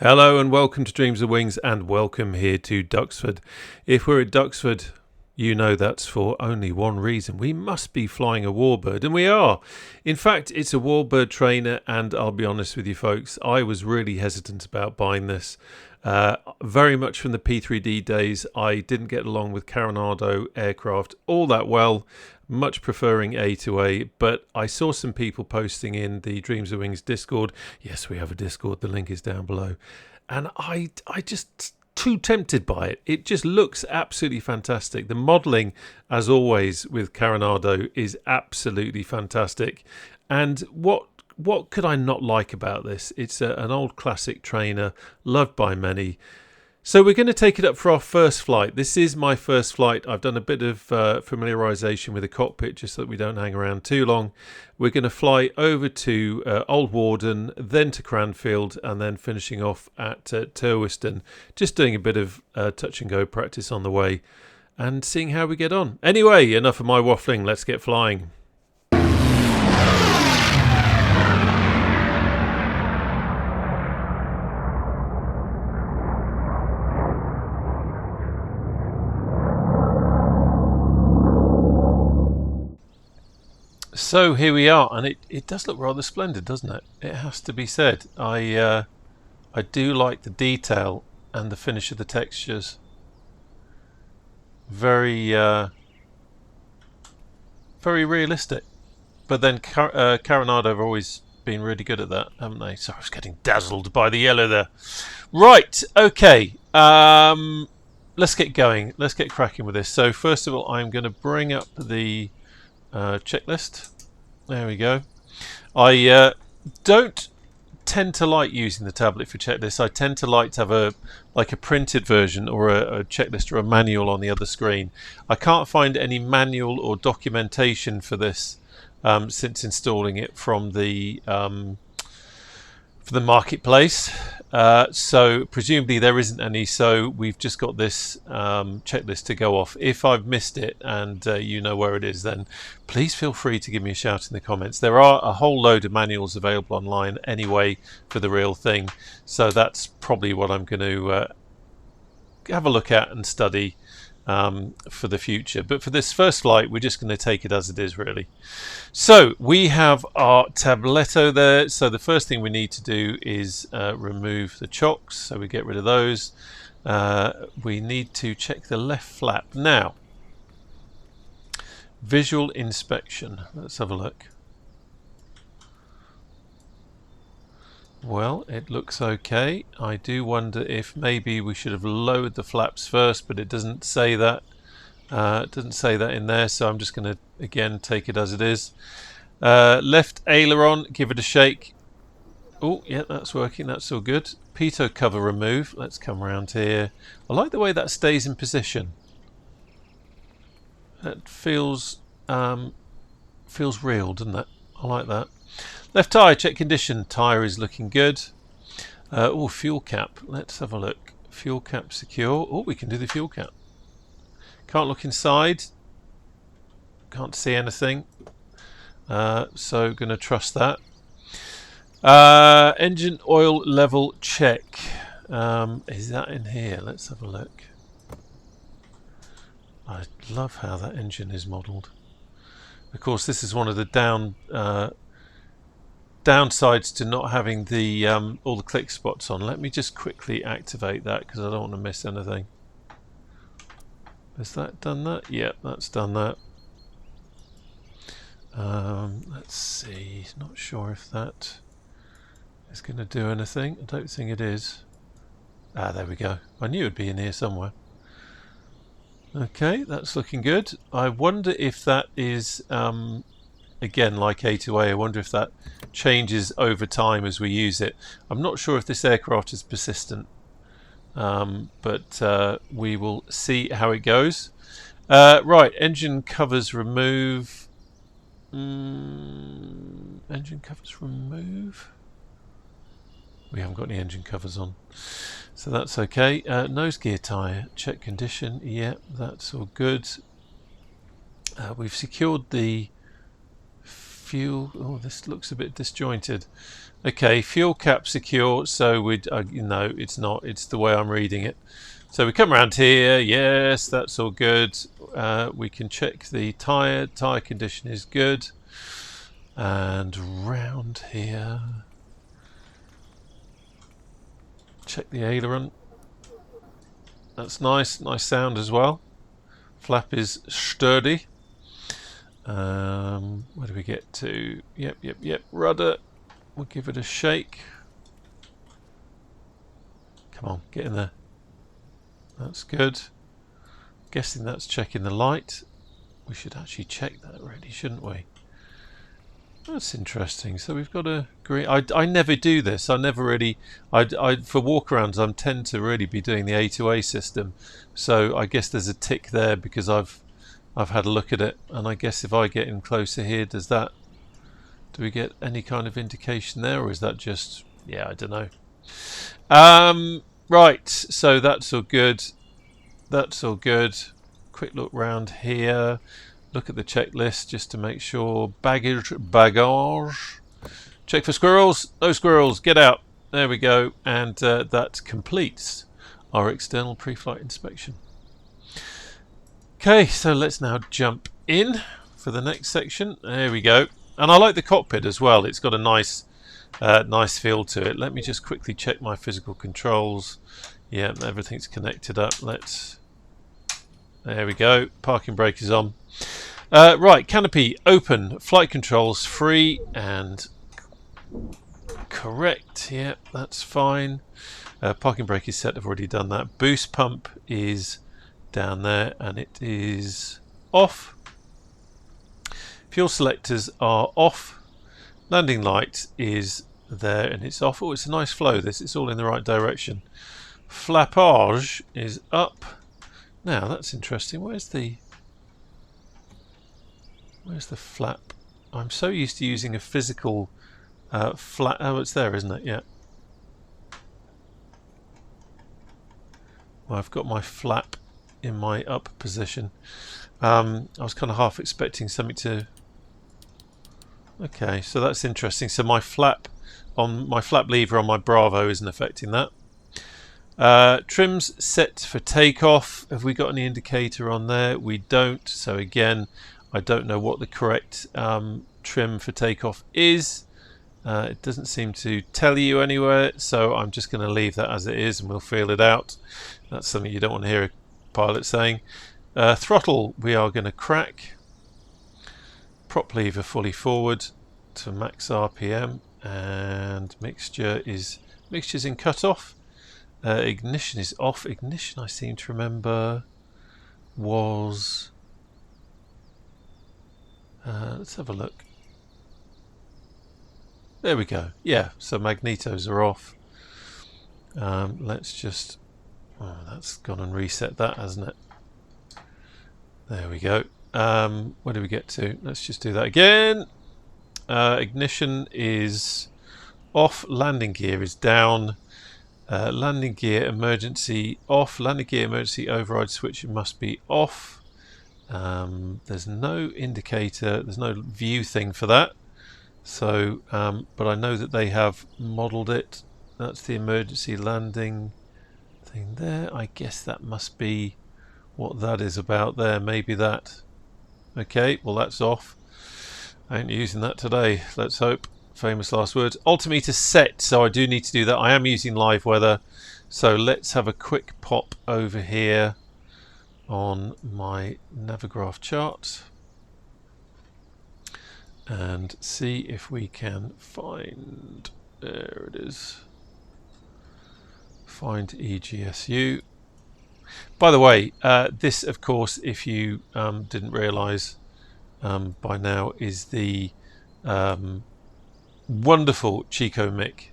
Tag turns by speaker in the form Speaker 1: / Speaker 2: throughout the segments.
Speaker 1: Hello and welcome to Dreams of Wings, and welcome here to Duxford. If we're at Duxford, you know that's for only one reason. We must be flying a warbird, and we are. In fact, it's a warbird trainer, and I'll be honest with you folks, I was really hesitant about buying this. Very much from the P3D days, I didn't get along with Carenado aircraft all that well, much preferring A2A, but I saw some people posting in the Dreams of Wings Discord. Yes, we have a Discord, the link is down below. And I just too tempted by it. It just looks absolutely fantastic. The modelling, as always with Carenado, is absolutely fantastic. And what could I not like about this? It's an old classic trainer, loved by many. So we're going to take it up for our first flight. This is my first flight. I've done a bit of familiarisation with the cockpit just so that we don't hang around too long. We're going to fly over to Old Warden, then to Cranfield, and then finishing off at Turweston. Just doing a bit of touch and go practice on the way and seeing how we get on. Anyway, enough of my waffling. Let's get flying. So here we are, and it does look rather splendid, doesn't it? It has to be said. I do like the detail and the finish of the textures. Very very realistic. But then Carenado have always been really good at that, haven't they? Sorry, I was getting dazzled by the yellow there. Right, okay. Let's get going. Let's get cracking with this. So first of all, I'm going to bring up the checklist. There we go. I don't tend to like using the tablet for checklists. I tend to like to have a printed version or a checklist or a manual on the other screen. I can't find any manual or documentation for this since installing it from the marketplace. So presumably there isn't any, so we've just got this checklist to go off. If I've missed it and you know where it is, then please feel free to give me a shout in the comments. There are a whole load of manuals available online anyway for the real thing, so that's probably what I'm going to have a look at and study for the future. But for this first flight, we're just going to take it as it is, really. So we have our tabletto there. So the first thing we need to do is remove the chocks, so we get rid of those. We need to check the left flap. Now, visual inspection. Let's have a look. Well, it looks okay. I do wonder if maybe we should have lowered the flaps first, but it doesn't say that. It doesn't say that in there, so I'm just going to again take it as it is. Left aileron, give it a shake. Oh, yeah, that's working. That's all good. Pitot cover remove. Let's come around here. I like the way that stays in position. That feels real, doesn't it? I like that. Left tyre, check condition. Tyre is looking good. Oh, fuel cap. Let's have a look. Fuel cap secure. Oh, we can do the fuel cap. Can't look inside. Can't see anything. So going to trust that. Engine oil level check. Is that in here? Let's have a look. I love how that engine is modelled. Of course, this is one of the downsides to not having the all the click spots on. Let me just quickly activate that because I don't want to miss anything. Has that done that? Yep, that's done that. Let's see. Not sure if that is going to do anything. I don't think it is. Ah, there we go. I knew it would be in here somewhere. Okay, that's looking good. I wonder if that is again, like A2A, I wonder if that changes over time as we use it. I'm not sure if this aircraft is persistent, but we will see how it goes. Right, engine covers remove. Engine covers remove. We haven't got any engine covers on, so that's okay. Nose gear tyre, check condition. Yep, that's all good. We've secured the fuel. Oh, this looks a bit disjointed. Okay, fuel cap secure, so we no, it's not. It's the way I'm reading it. So we come around here. Yes, that's all good. We can check the tyre. Tyre condition is good. And round here, check the aileron. That's nice. Nice sound as well. Flap is sturdy. Where do we get to? Yep. Rudder. We'll give it a shake. Come on, get in there. That's good. Guessing that's checking the light. We should actually check that really, shouldn't we? That's interesting. So we've got a green. I never do this. I never really. For walkarounds, I tend to really be doing the A2A system. So I guess there's a tick there because I've had a look at it, and I guess if I get in closer here, do we get any kind of indication there, or is that just, yeah, I don't know. Right, so that's all good. That's all good. Quick look round here. Look at the checklist just to make sure. Baggage. Check for squirrels. No squirrels. Get out. There we go. And that completes our external pre-flight inspection. Okay, so let's now jump in for the next section. There we go. And I like the cockpit as well. It's got a nice feel to it. Let me just quickly check my physical controls. Yeah, everything's connected up. There we go. Parking brake is on. Right, canopy open. Flight controls free and correct. Yeah, that's fine. Parking brake is set. I've already done that. Boost pump is down there and it is off. Fuel selectors are off. Landing light is there and it's off. Oh, it's a nice flow this. It's all in the right direction. Flappage is up. Now that's interesting. Where's the flap? I'm so used to using a physical flap. Oh, it's there, isn't it? Yeah. Well, I've got my flap in my up position. I was kind of half expecting something to. Okay, so that's interesting. So my flap lever on my Bravo isn't affecting that. Trims set for takeoff. Have we got any indicator on there? We don't. So again, I don't know what the correct trim for takeoff is. It doesn't seem to tell you anywhere, so I'm just going to leave that as it is and we'll feel it out. That's something you don't want to hear a pilot saying. Throttle we are going to crack. Prop lever fully forward to max RPM, and mixture's in cutoff. Ignition is off. Ignition, I seem to remember, was. Let's have a look. There we go. Yeah, so magnetos are off. Let's just. Oh, that's gone and reset that, hasn't it? There we go. Where do we get to? Let's just do that again. Ignition is off. Landing gear is down. Landing gear emergency off. Landing gear emergency override switch must be off. There's no indicator. There's no view thing for that. So, but I know that they have modelled it. That's the emergency landing thing there. I guess that must be what that is about there. Maybe that. Okay, well that's off. I ain't using that today, let's hope. Famous last words. Altimeter set, so I do need to do that. I am using live weather, so let's have a quick pop over here on my Navigraph chart and see if we can find, there it is, find EGSU. By the way, this, of course, if you didn't realise by now, is the wonderful Chico Mick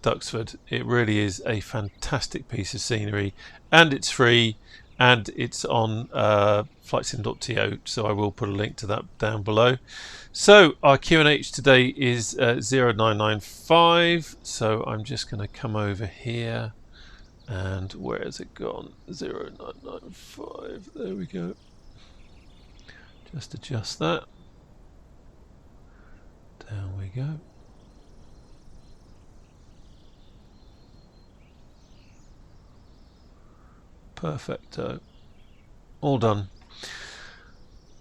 Speaker 1: Duxford. It really is a fantastic piece of scenery, and it's free, and it's on flightsim.to, so I will put a link to that down below. So our QNH today is 0995, so I'm just going to come over here. And where has it gone? 0995. There we go. Just adjust that. Down we go. Perfecto. All done.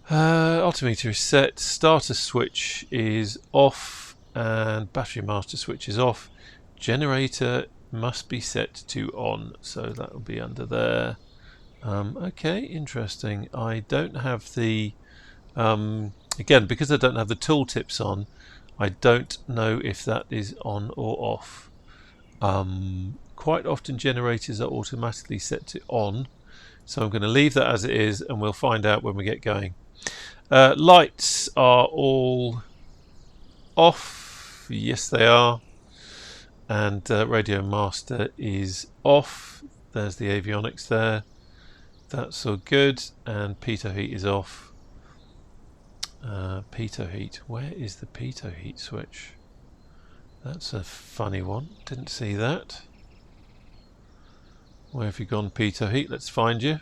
Speaker 1: Altimeter is set. Starter switch is off, and battery master switch is off. Generator must be set to on, so that will be under there. Okay, interesting. I don't have the again, because I don't have the tooltips on, I don't know if that is on or off. Quite often generators are automatically set to on, so I'm going to leave that as it is, and we'll find out when we get going. Lights are all off. Yes, they are. And radio master is off. There's the avionics there. That's all good. And pitot heat is off. Pitot heat. Where is the pitot heat switch? That's a funny one. Didn't see that. Where have you gone, pitot heat? Let's find you.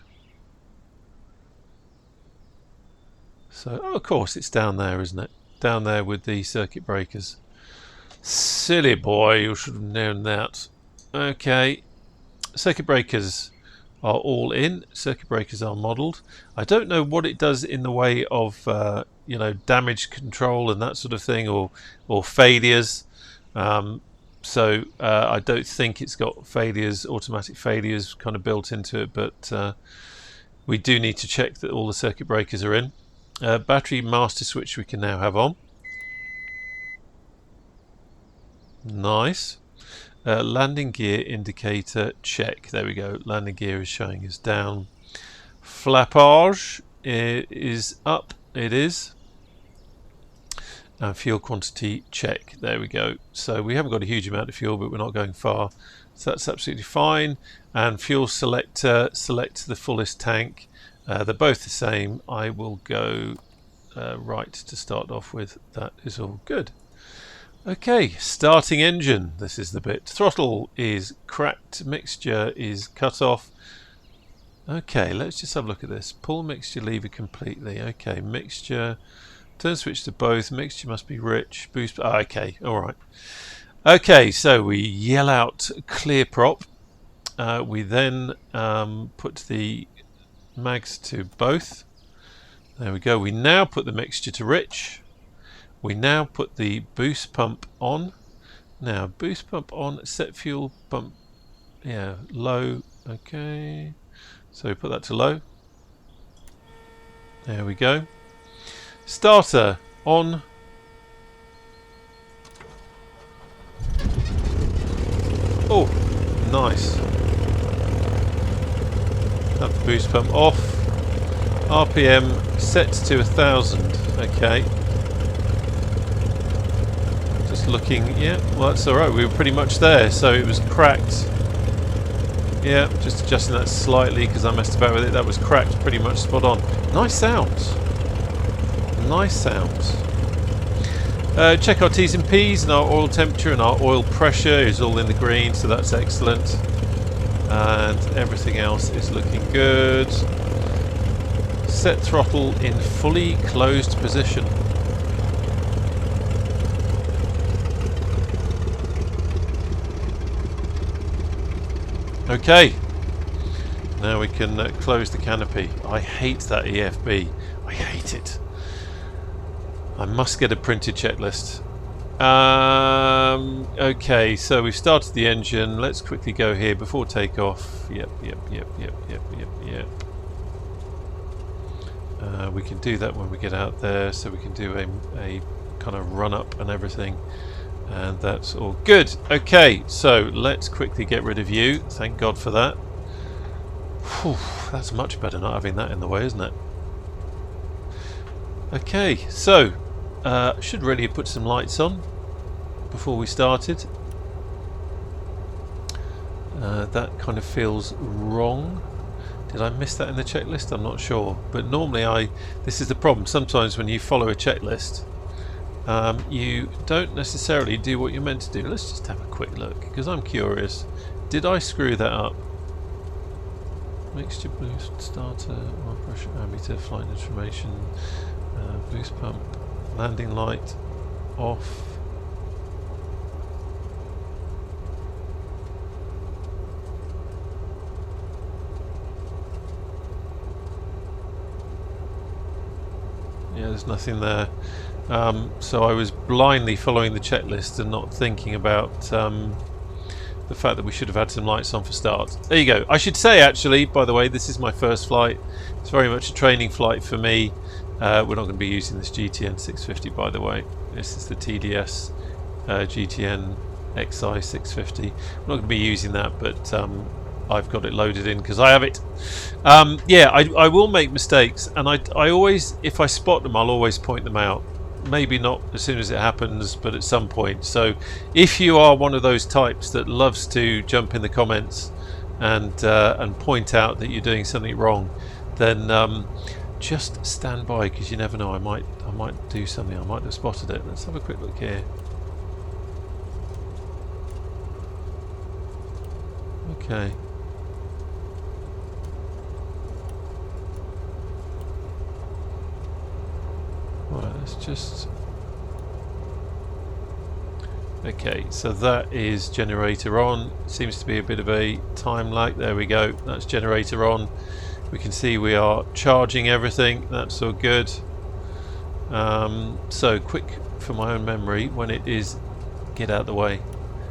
Speaker 1: So, oh, of course, it's down there, isn't it? Down there with the circuit breakers. Silly boy, you should have known that. Okay, circuit breakers are all in. Circuit breakers are modelled. I don't know what it does in the way of, you know, damage control and that sort of thing, or failures. So I don't think it's got failures, automatic failures kind of built into it, but we do need to check that all the circuit breakers are in. Battery master switch we can now have on. Nice. Landing gear indicator check. There we go. Landing gear is showing us down. Flappage is up. It is. And fuel quantity check. There we go. So we haven't got a huge amount of fuel, but we're not going far. So that's absolutely fine. And fuel selector, select the fullest tank. They're both the same. I will go right to start off with. That is all good. Okay, starting engine. This is the bit. Throttle is cracked. Mixture is cut off. Okay, let's just have a look at this. Pull mixture lever completely. Okay, mixture. Turn switch to both. Mixture must be rich. Boost. Oh, okay, all right. Okay, so we yell out clear prop. We then put the mags to both. There we go. We now put the mixture to rich. We now put the boost pump on. Now boost pump on, set fuel pump, yeah, low. Okay, so we put that to low. There we go. Starter on. Oh, nice. Have the boost pump off. RPM set to 1,000. Okay. Just looking. Yeah. Well, that's all right. We were pretty much there. So it was cracked. Yeah. Just adjusting that slightly because I messed about with it. That was cracked. Pretty much spot on. Nice sounds. Nice sounds. Check our T's and P's, and our oil temperature and our oil pressure is all in the green, so that's excellent. And everything else is looking good. Set throttle in fully closed position. Okay, now we can close the canopy. I hate that EFB. I hate it. I must get a printed checklist. Okay, so we've started the engine. Let's quickly go here before takeoff. Yep. We can do that when we get out there, so we can do a kind of run up and everything, and that's all good. Okay, so let's quickly get rid of you. Thank God for that. Whew, that's much better not having that in the way, isn't it? Okay, so should really have put some lights on before we started. That kind of feels wrong. Did I miss that in the checklist? I'm not sure. But normally this is the problem. Sometimes when you follow a checklist, you don't necessarily do what you're meant to do. Let's just have a quick look, because I'm curious. Did I screw that up? Mixture boost, starter, oil pressure, ammeter, flight information, boost pump, landing light, off. there's nothing there. So I was blindly following the checklist and not thinking about the fact that we should have had some lights on for start. There you go. I should say, actually, by the way, this is my first flight. It's very much a training flight for me. We're not going to be using this GTN 650, by the way. This is the TDS GTN XI 650. I'm not going to be using that, but I've got it loaded in because I have it. Yeah, I will make mistakes, and I always, if I spot them, I'll always point them out. Maybe not as soon as it happens, but at some point. So if you are one of those types that loves to jump in the comments and point out that you're doing something wrong, then just stand by, because you never know. I might do something. I might have spotted it. Let's have a quick look here. Okay. Right, let's just... Okay, so that is generator on. Seems to be a bit of a time lag. There we go. That's generator on. We can see we are charging everything. That's all good. So quick for my own memory, when it is... Get out of the way.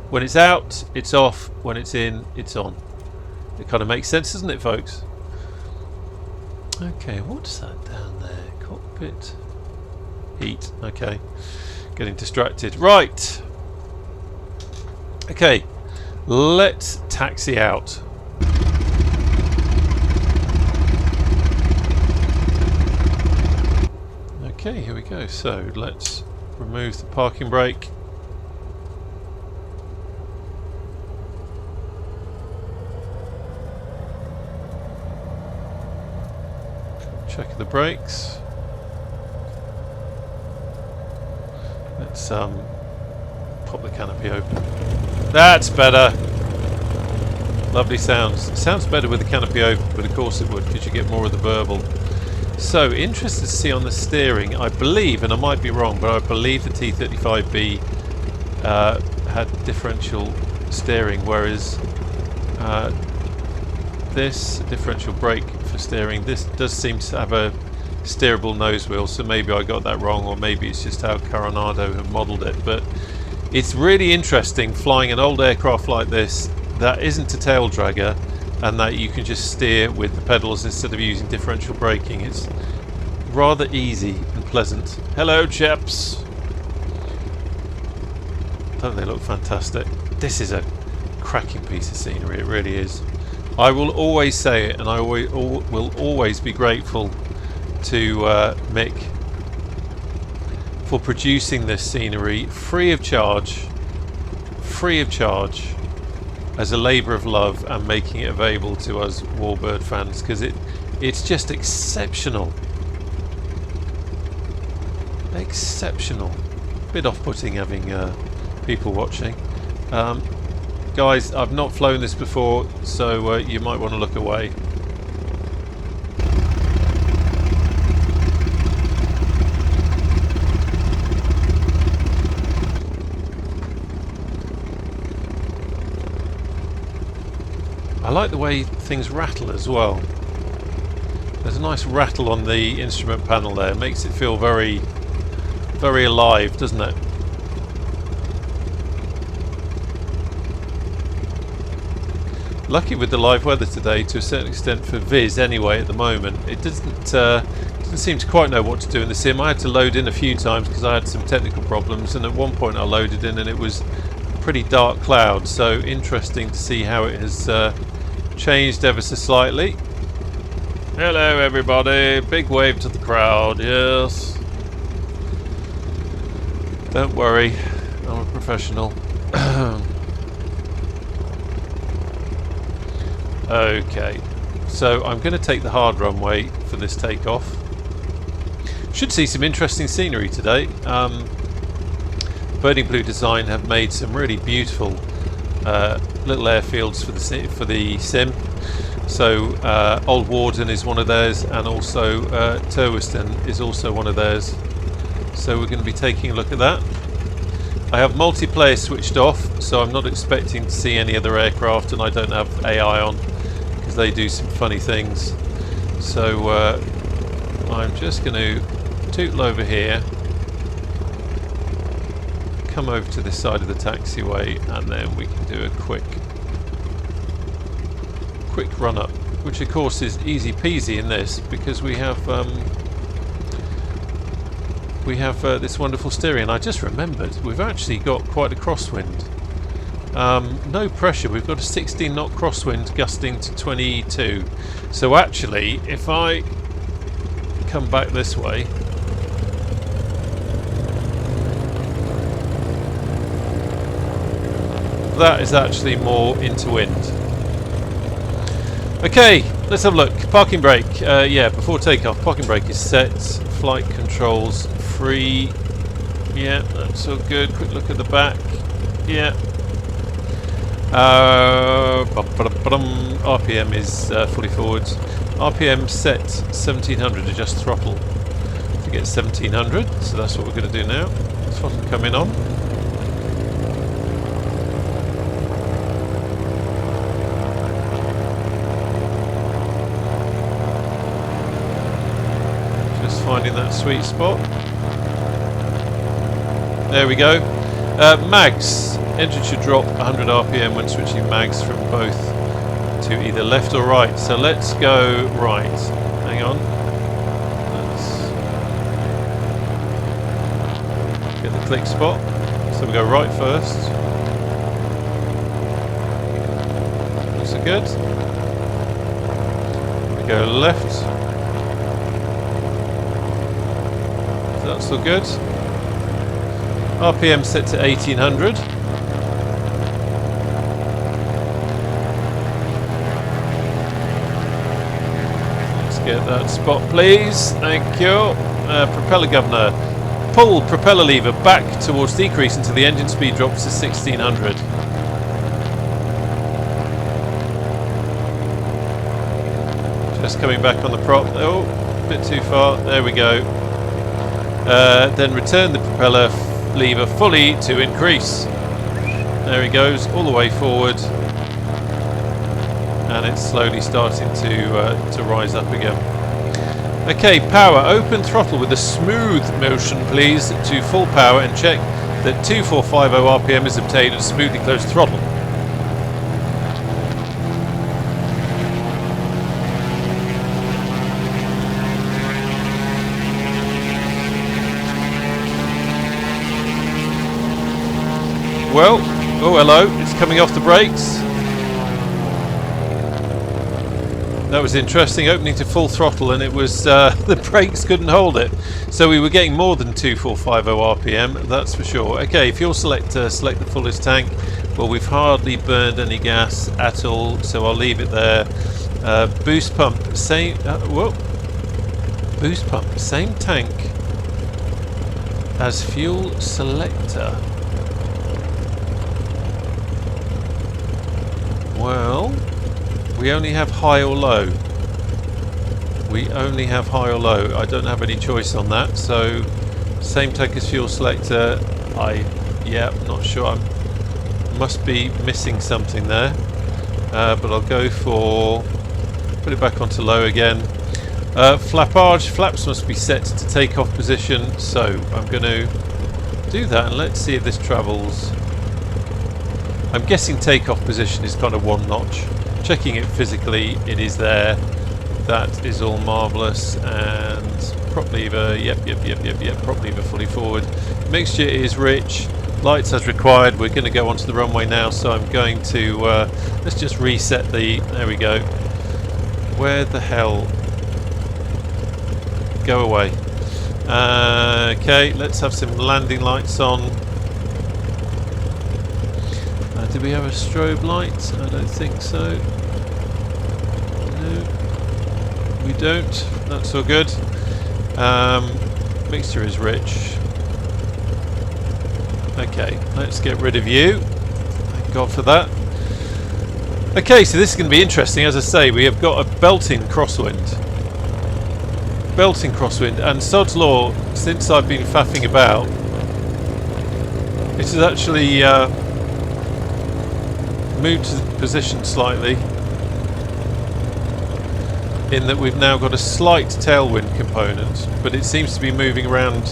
Speaker 1: When it's out, it's off. When it's in, it's on. It kind of makes sense, doesn't it, folks? Okay, what's that down there? Cockpit... Heat. Okay, getting distracted. Right. Okay, let's taxi out. Okay, here we go. So let's remove the parking brake. Check the brakes. Let's pop the canopy open. That's better. Lovely sounds. It sounds better with the canopy open, but of course it would, because you get more of the burble. So interested to see on the steering. I believe, and I might be wrong, but I believe the T35B had differential steering, whereas this differential brake for steering. This does seem to have a steerable nose wheel, so maybe I got that wrong, or maybe it's just how Carenado have modelled it. But it's really interesting flying an old aircraft like this that isn't a tail dragger, and that you can just steer with the pedals instead of using differential braking. It's rather easy and pleasant. Hello, chaps. Don't they look fantastic? This is a cracking piece of scenery, it really is. I will always say it, and I will always be grateful to Mick for producing this scenery free of charge, as a labour of love, and making it available to us Warbird fans, because it's just exceptional. Exceptional. Bit off-putting having people watching. Guys, I've not flown this before, so you might want to look away. I like the way things rattle as well. There's a nice rattle on the instrument panel there. It makes it feel very, very alive, doesn't it? Lucky with the live weather today, to a certain extent, for Viz anyway at the moment. It doesn't seem to quite know what to do in the sim. I had to load in a few times because I had some technical problems, and at one point I loaded in and it was pretty dark cloud. So interesting to see how it has changed ever so slightly. Hello everybody, big wave to the crowd, yes. Don't worry, I'm a professional. Okay, so I'm going to take the hard runway for this takeoff. Should see some interesting scenery today. Burning Blue Design have made some really beautiful little airfields for the sim. So Old Warden is one of theirs, and also Turweston is also one of theirs. So we're going to be taking a look at that. I have multiplayer switched off, so I'm not expecting to see any other aircraft, and I don't have AI on because they do some funny things. So I'm just going to tootle over here, come over to this side of the taxiway, and then we can do a quick run up, which of course is easy peasy in this because we have this wonderful steering. And I just remembered we've actually got quite a crosswind. No pressure, we've got a 16 knot crosswind gusting to 22. So actually, if I come back this way, that is actually more into wind. Okay, let's have a look. Parking brake, yeah, before takeoff, parking brake is set. Flight controls free. Yeah, that's all good. Quick look at the back. Yeah. RPM is fully forward. RPM set 1700, adjust throttle to get 1700, so that's what we're going to do now. Throttle coming on. Just finding that sweet spot. There we go. Mags. Engine should drop 100 RPM when switching mags from both to either left or right. So let's go right. Hang on. Let's get the click spot. So we go right first. Looks good. We go left. So that's all good. RPM set to 1800. Get that spot, please. Thank you. Propeller governor. Pull propeller lever back towards decrease until the engine speed drops to 1600. Just coming back on the prop. Oh, a bit too far. There we go. Then return the propeller lever fully to increase. There he goes, all the way forward. And it's slowly starting to rise up again. Okay, power. Open throttle with a smooth motion, please, to full power, and check that 2450 RPM is obtained at smoothly closed throttle. Well, oh hello, it's coming off the brakes. That was interesting, opening to full throttle, and it was the brakes couldn't hold it. So we were getting more than 2450 RPM, that's for sure. Okay, fuel selector, select the fullest tank. Well, we've hardly burned any gas at all, so I'll leave it there. Boost pump, same. Whoa. Boost pump, same tank as fuel selector. Well, we only have high or low. We only have high or low. I don't have any choice on that. So, same tank as fuel selector. Yeah, not sure. I must be missing something there. But I'll go for, put it back onto low again. Flappage, flaps must be set to takeoff position. So I'm going to do that, and let's see if this travels. I'm guessing takeoff position is kind of one notch. Checking it physically, it is there. That is all marvellous. And prop lever, yep, prop lever fully forward. Mixture is rich. Lights as required. We're going to go onto the runway now, so I'm going to let's just reset the, there we go. Where the hell? Go away. Okay, let's have some landing lights on. Do we have a strobe light? I don't think so. No, we don't. That's all good. Mixture is rich. Okay, let's get rid of you. Thank God for that. Okay, so this is going to be interesting. As I say, we have got a belting crosswind. Belting crosswind, and sod's law, since I've been faffing about, it has actually moved to position slightly. in that we've now got a slight tailwind component, but it seems to be moving around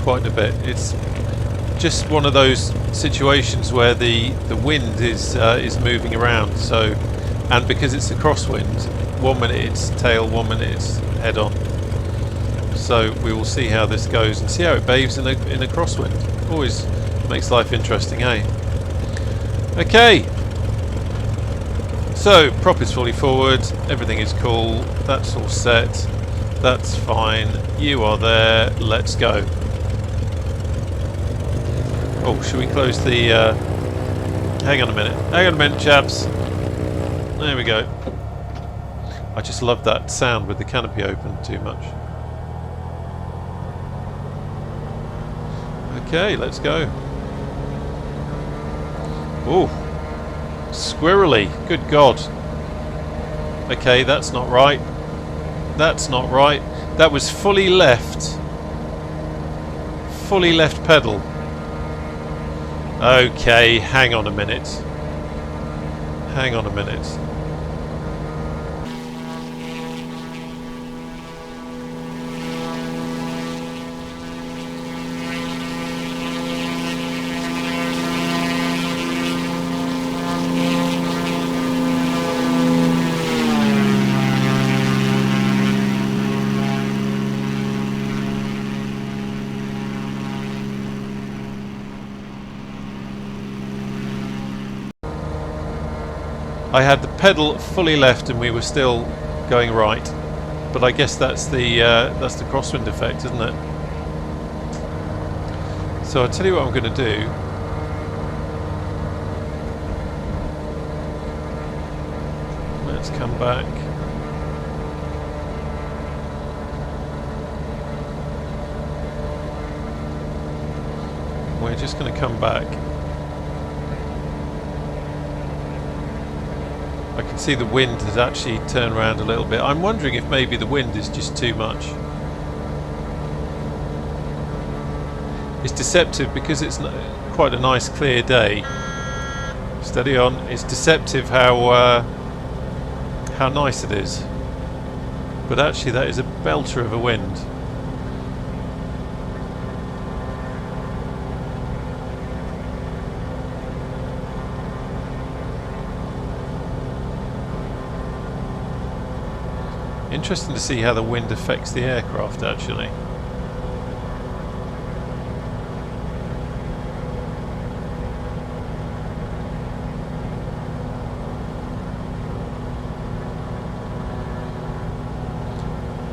Speaker 1: quite a bit. It's just one of those situations where the wind is moving around. So, and because it's a crosswind, 1 minute it's tail, 1 minute it's head on. So we will see how this goes and see how it behaves in a crosswind. Always makes life interesting, eh? Okay. So prop is fully forward. Everything is cool. That's all set. That's fine. You are there. Let's go. Oh, should we close the... hang on a minute. Hang on a minute, chaps. There we go. I just love that sound with the canopy open too much. Okay, let's go. Oh, squirrely. Good God. Okay, that's not right. That's not right. That was fully left. Fully left pedal. Okay, hang on a minute. Hang on a minute. I had the pedal fully left and we were still going right, but I guess that's the crosswind effect, isn't it? So I'll tell you what I'm going to do. Let's come back. We're just going to come back. I can see the wind has actually turned around a little bit. I'm wondering if maybe the wind is just too much. It's deceptive because it's quite a nice clear day. Steady on. It's deceptive how nice it is. But actually that is a belter of a wind. Interesting to see how the wind affects the aircraft actually.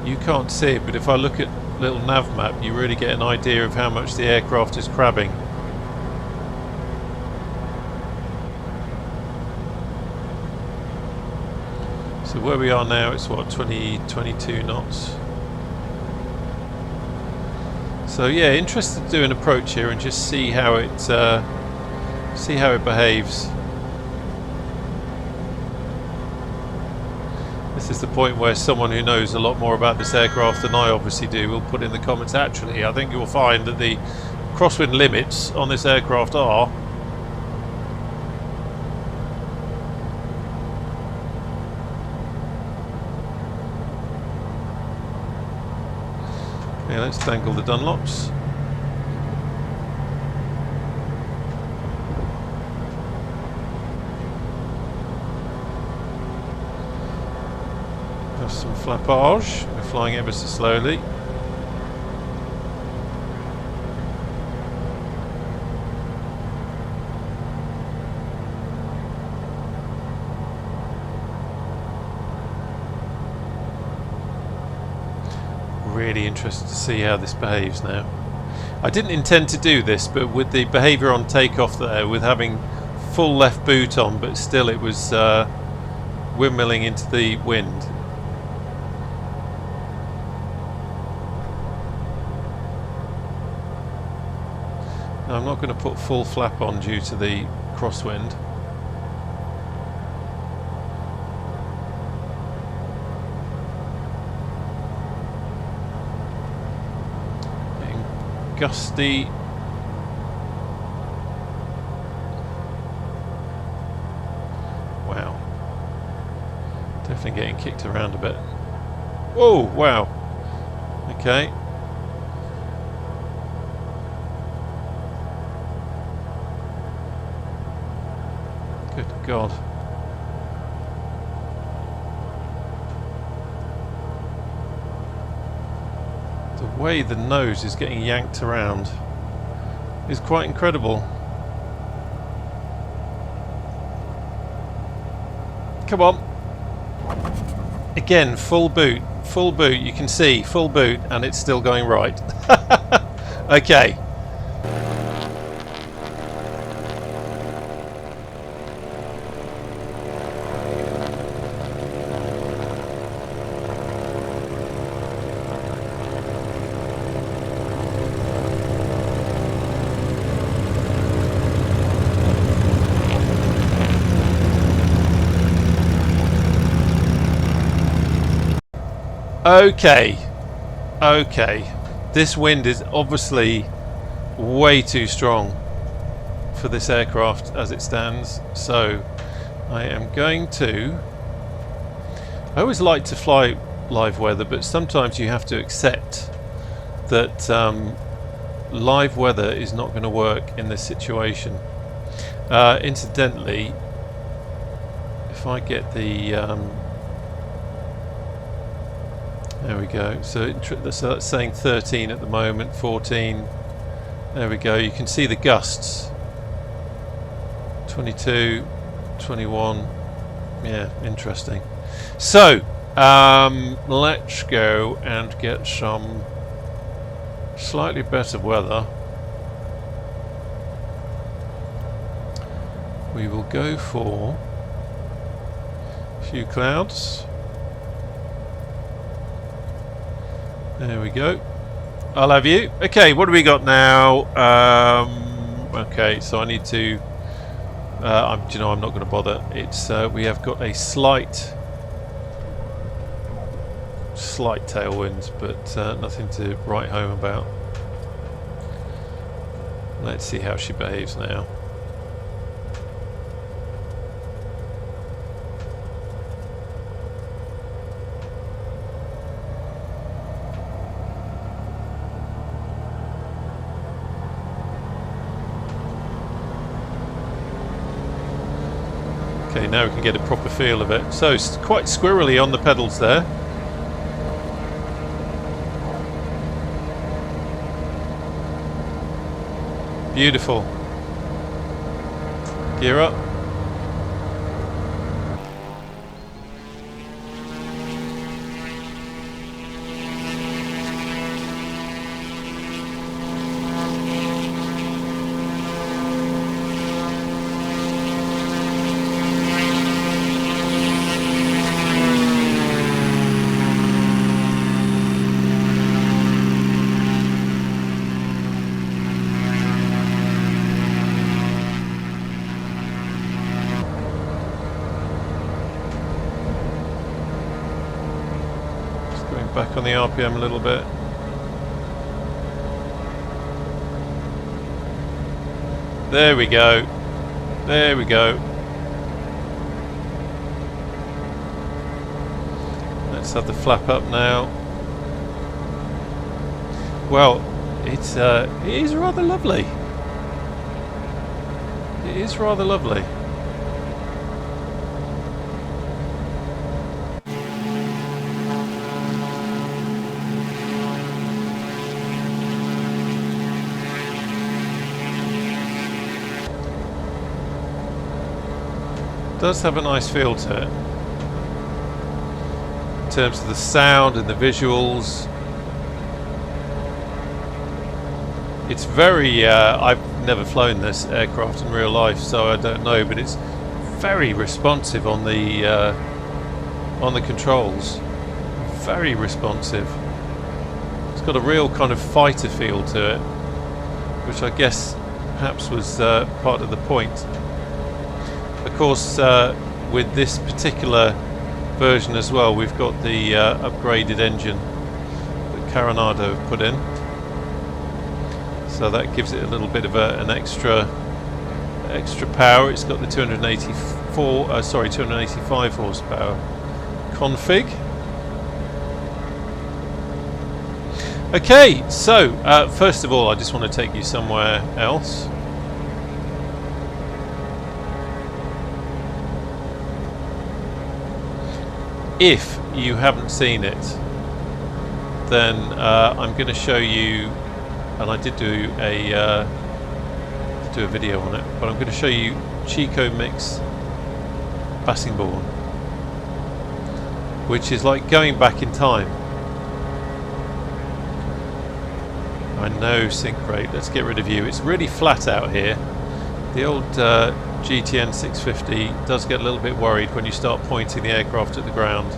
Speaker 1: You can't see it, but if I look at little nav map you really get an idea of how much the aircraft is crabbing. So where we are now, it's what, 22 knots. So yeah, interested to do an approach here and just see how it behaves. This is the point where someone who knows a lot more about this aircraft than I obviously do will put in the comments. Actually, I think you'll find that the crosswind limits on this aircraft are okay, let's dangle the Dunlops. Have some flappage. We're flying ever so slowly. Really interested to see how this behaves now. I didn't intend to do this, but with the behaviour on takeoff there, with having full left boot on, but still it was windmilling into the wind. Now, I'm not going to put full flap on due to the crosswind. Gusty. Wow. Definitely getting kicked around a bit. Oh, wow. Okay. Good God. The way the nose is getting yanked around is quite incredible. Come on. Again, full boot. Full boot. You can see full boot and it's still going right. Okay. Okay, this wind is obviously way too strong for this aircraft as it stands, so I am going to... I always like to fly live weather, but sometimes you have to accept that live weather is not going to work in this situation. Incidentally, if I get the... there we go. So that's saying 13 at the moment, 14. There we go. You can see the gusts. 22, 21. Yeah, interesting. So, let's go and get some slightly better weather. We will go for a few clouds. There we go. I'll have you. Okay, what do we got now? Okay, so I need to. You know, I'm not going to bother. It's we have got a slight tailwinds, but nothing to write home about. Let's see how she behaves now. Okay, now we can get a proper feel of it. So it's quite squirrely on the pedals there. Beautiful. Gear up. Back on the RPM a little bit. There we go. There we go. Let's have the flap up now. Well, it is rather lovely. It is rather lovely. Does have a nice feel to it in terms of the sound and the visuals. It's very I've never flown this aircraft in real life, so I don't know, but it's very responsive on the controls. Very responsive. It's got a real kind of fighter feel to it, which I guess perhaps was part of the point. Of course, with this particular version as well, we've got the upgraded engine that Carenado have put in, so that gives it a little bit of an extra power. It's got the 285 horsepower config. Okay, so first of all I just want to take you somewhere else. If you haven't seen it, then I'm going to show you, and I did do a video on it, but I'm going to show you Chico Mix Bassingbourn, which is like going back in time. I know sync rate, let's get rid of you. It's really flat out here. The old GTN 650 does get a little bit worried when you start pointing the aircraft at the ground.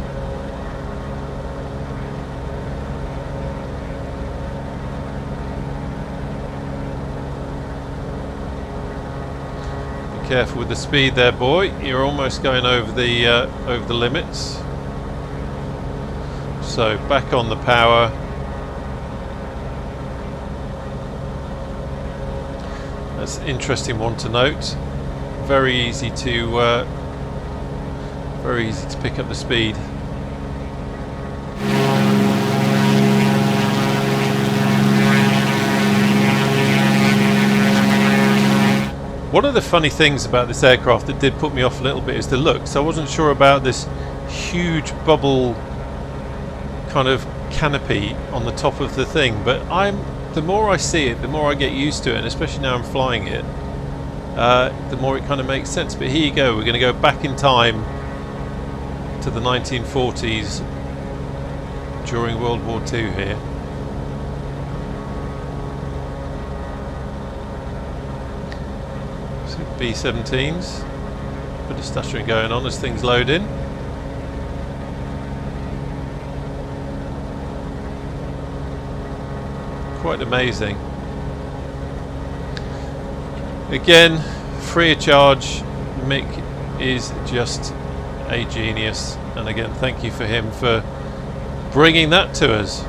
Speaker 1: Be careful with the speed there, boy. You're almost going over the limits. So back on the power. That's an interesting one to note. Very easy to pick up the speed. One of the funny things about this aircraft that did put me off a little bit is the looks. I wasn't sure about this huge bubble kind of canopy on the top of the thing, but the more I see it, the more I get used to it, and especially now I'm flying it, the more it kind of makes sense. But here you go, we're going to go back in time to the 1940s during World War II here. So B-17s, bit of stuttering going on as things load in. Quite amazing. Again, free of charge. Mick is just a genius, and again thank you for him for bringing that to us.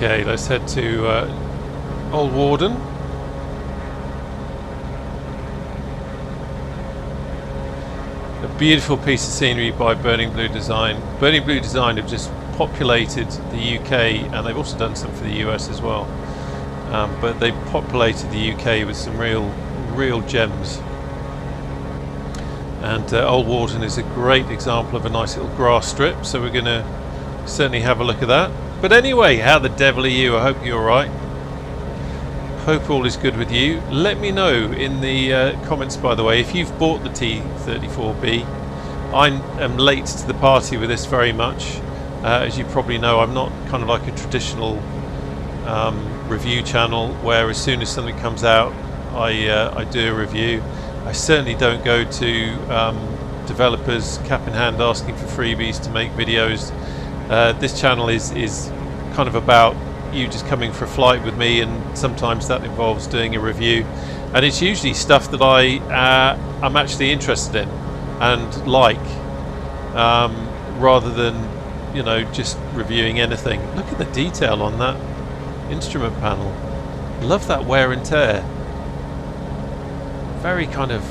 Speaker 1: Okay, let's head to Old Warden. A beautiful piece of scenery by Burning Blue Design. Burning Blue Design have just populated the UK, and they've also done some for the US as well. But they populated the UK with some real gems. And Old Warden is a great example of a nice little grass strip, so we're going to certainly have a look at that. But anyway, how the devil are you? I hope you're alright. Hope all is good with you. Let me know in the comments, by the way, if you've bought the T34B. I am late to the party with this very much. As you probably know, I'm not kind of like a traditional review channel where as soon as something comes out I do a review. I certainly don't go to developers cap in hand asking for freebies to make videos. This channel is kind of about you just coming for a flight with me, and sometimes that involves doing a review, and it's usually stuff that I'm actually interested in and like, rather than, you know, just reviewing anything. Look at the detail on that instrument panel. Love that wear and tear. Very kind of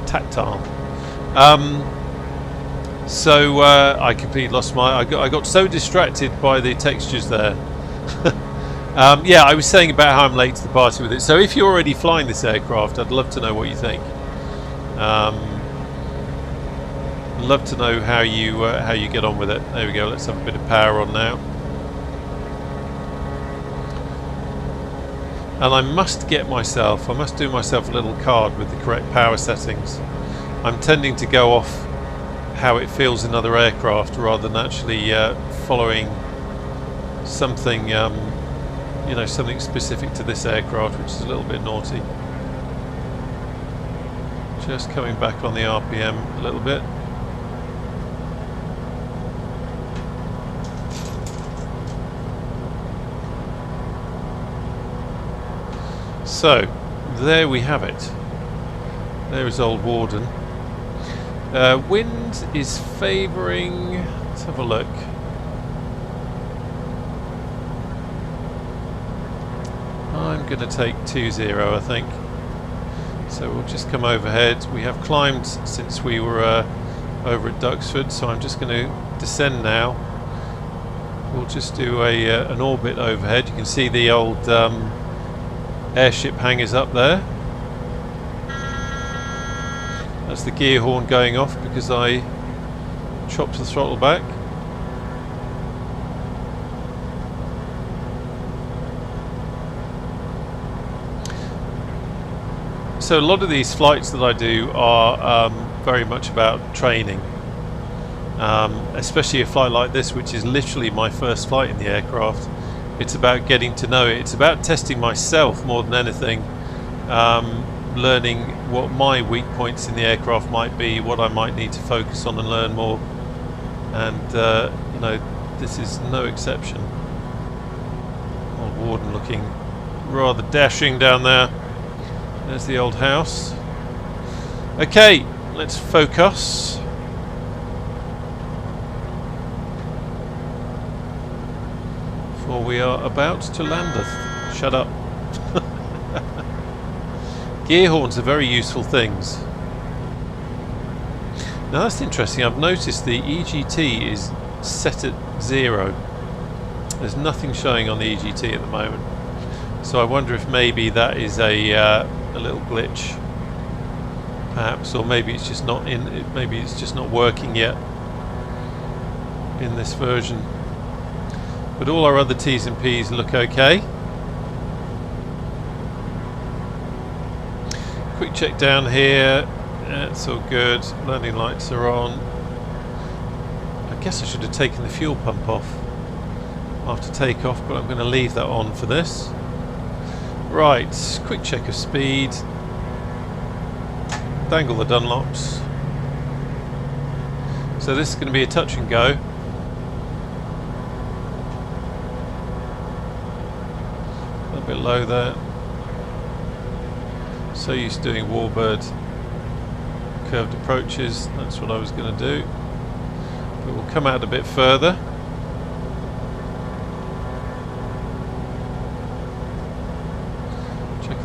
Speaker 1: tactile. So I completely lost my. I got so distracted by the textures there. Yeah, I was saying about how I'm late to the party with it. So if you're already flying this aircraft, I'd love to know what you think. Love to know how you get on with it. There we go. Let's have a bit of power on now. And I must do myself a little card with the correct power settings. I'm tending to go off how it feels in other aircraft rather than actually following something, you know, something specific to this aircraft, which is a little bit naughty. Just coming back on the RPM a little bit. So, there we have it. There is Old Warden. Wind is favouring. Let's have a look. I'm going to take 2-0, I think. So we'll just come overhead. We have climbed since we were over at Duxford, so I'm just going to descend now. We'll just do an orbit overhead. You can see the old airship hangars up there. That's the gear horn going off because I chopped the throttle back. So a lot of these flights that I do are very much about training, especially a flight like this, which is literally my first flight in the aircraft. It's about getting to know it. It's about testing myself more than anything, learning what my weak points in the aircraft might be, what I might need to focus on and learn more. And you know, this is no exception. Old Warden looking rather dashing down there. There's the old house. Okay, let's focus. For we are about to landeth. Shut up. Gear horns are very useful things. Now that's interesting. I've noticed the EGT is set at 0. There's nothing showing on the EGT at the moment. So I wonder if maybe that is a little glitch, perhaps, or maybe it's just not maybe it's just not working yet in this version. But all our other T's and P's look okay. Quick check down here. That's all good. Landing lights are on. I guess I should have taken the fuel pump off after takeoff, but I'm going to leave that on for this. Right, quick check of speed. Dangle the Dunlops. So this is going to be a touch and go. A little bit low there. So used to doing warbird curved approaches, that's what I was going to do. But we'll come out a bit further.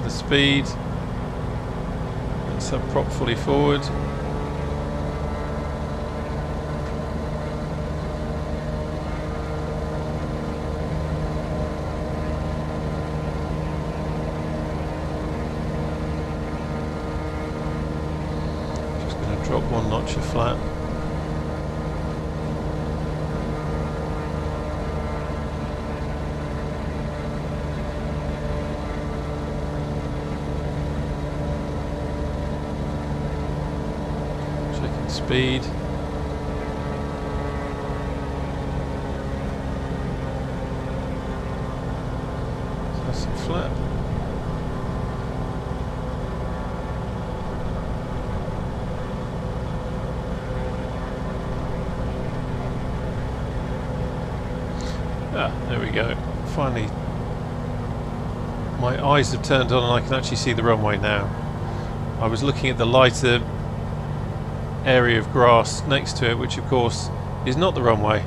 Speaker 1: Speed. Let's have prop fully forward. Just going to drop one notch of flat. Speed. That's some flap. Ah, there we go. Finally, my eyes have turned on and I can actually see the runway now. I was looking at the lighter area of grass next to it, which of course is not the runway.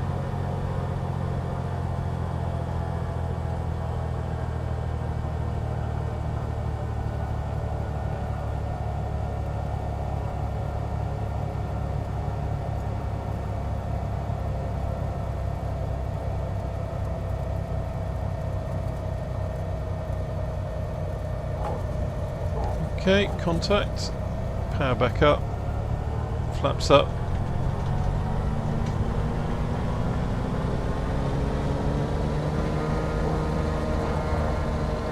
Speaker 1: Okay, contact, power back up. Flaps up.